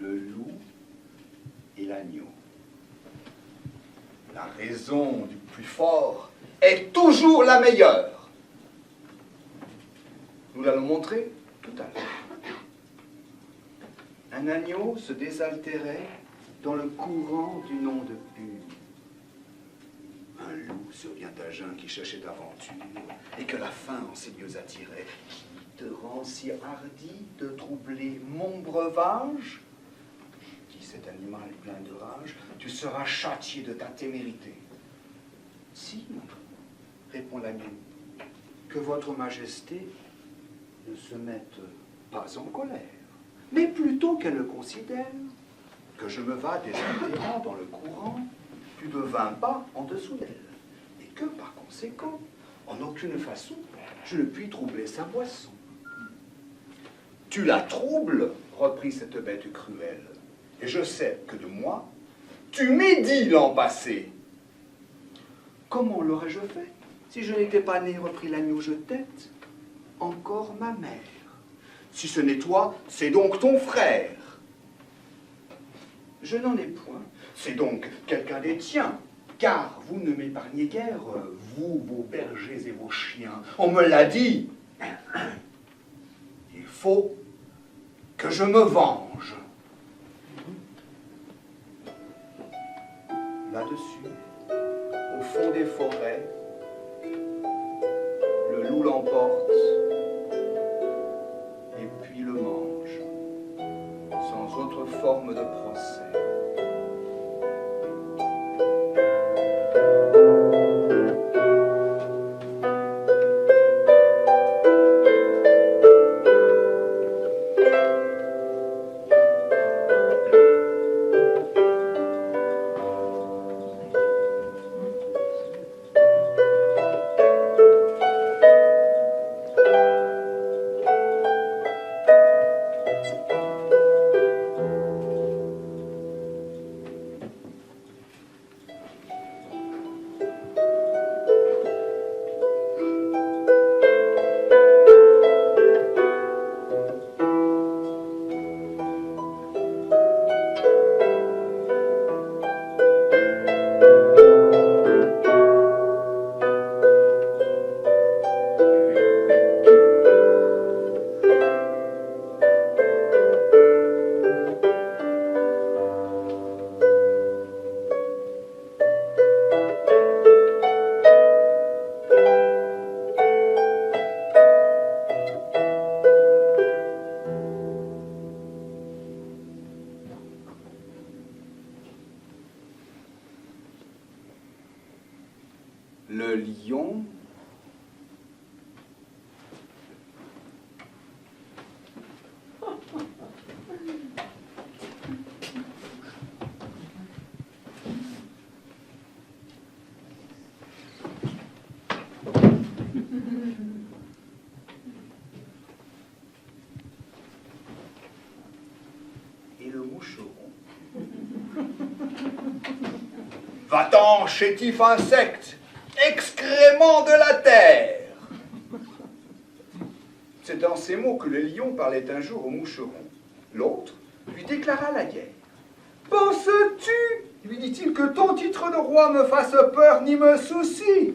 Le loup et l'agneau. La raison du plus fort est toujours la meilleure. Nous l'allons montrer tout à l'heure. Un agneau se désaltérait dans le courant d'une onde pure. Un loup survient à jeun qui cherchait d'aventure et que la faim en ses lieux attirait. Qui te rend si hardi de troubler mon breuvage? Cet animal est plein de rage, tu seras châtié de ta témérité. Si, répond l'agneau, que votre majesté ne se mette pas en colère, mais plutôt qu'elle le considère, que je me vas désaltérant dans le courant, plus de 20 pas en dessous d'elle, et que, par conséquent, en aucune façon, je ne puis troubler sa boisson. Tu la troubles, reprit cette bête cruelle, et je sais que de moi, tu médis l'an passé. Comment l'aurais-je fait si je n'étais pas né, reprit l'agneau jetette, encore ma mère. Si ce n'est toi, c'est donc ton frère. Je n'en ai point, c'est donc quelqu'un des tiens, car vous ne m'épargnez guère, vous, vos bergers et vos chiens. On me l'a dit. Il faut que je me venge. Là-dessus, au fond des forêts, le loup l'emporte et puis le mange, sans autre forme de procès. Le lion et le moucheron. Va-t'en, chétif insecte, excrément de la terre. C'est dans ces mots que le lion parlait un jour au moucheron. L'autre lui déclara la guerre. Penses-tu, lui dit-il, que ton titre de roi me fasse peur ni me soucie?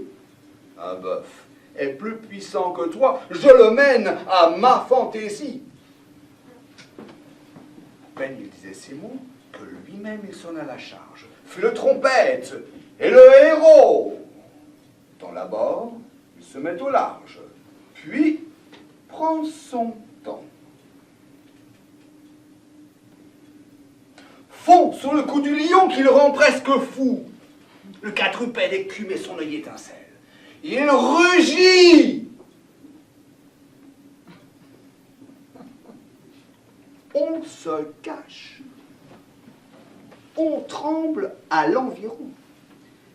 Un bœuf est plus puissant que toi, je le mène à ma fantaisie. À peine il disait ces mots que lui-même il sonna la charge, fut le trompette et le héros. Dans l'abord, il se met au large, puis prend son temps. Fond sur le cou du lion qui le rend presque fou. Le quadrupède écume et son œil étincelle. Il rugit. On se cache. On tremble à l'environ.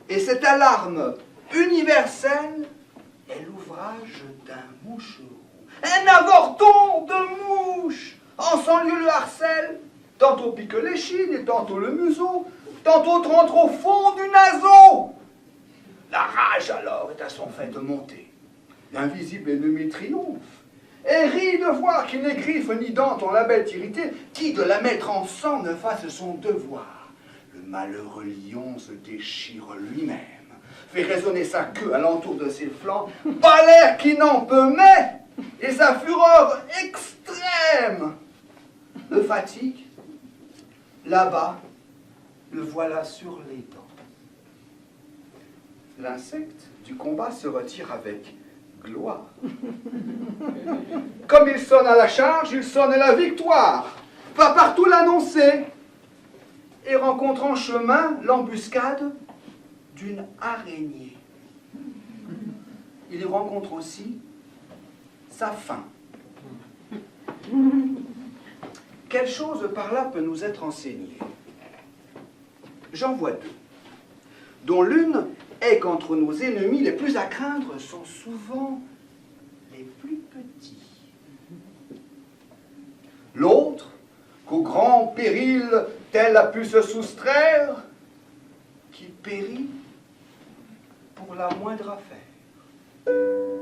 Et cette alarme universelle est l'ouvrage d'un moucheron. Un avorton de mouche. En son lieu le harcèle. Tantôt pique l'échine et tantôt le museau. Tantôt rentre au fond du naseau. La rage alors est à son fait de monter. L'invisible ennemi triomphe. Et rit de voir qu'il n'est griffe ni dent ton label irrité, qui de la mettre en sang ne fasse son devoir. Le malheureux lion se déchire lui-même, fait résonner sa queue alentour de ses flancs, pas l'air qui n'en peut mais, et sa fureur extrême le fatigue. Là-bas, le voilà sur les dents. L'insecte du combat se retire avec gloire. Comme il sonne à la charge, il sonne à la victoire. Va partout l'annoncer et rencontre en chemin l'embuscade d'une araignée. Il y rencontre aussi sa faim. Quelle chose par là peut nous être enseignée? J'en vois deux, dont l'une est qu'entre nos ennemis les plus à craindre sont souvent les plus petits. L'autre, qu'au grand péril tel a pu se soustraire, qui périt pour la moindre affaire.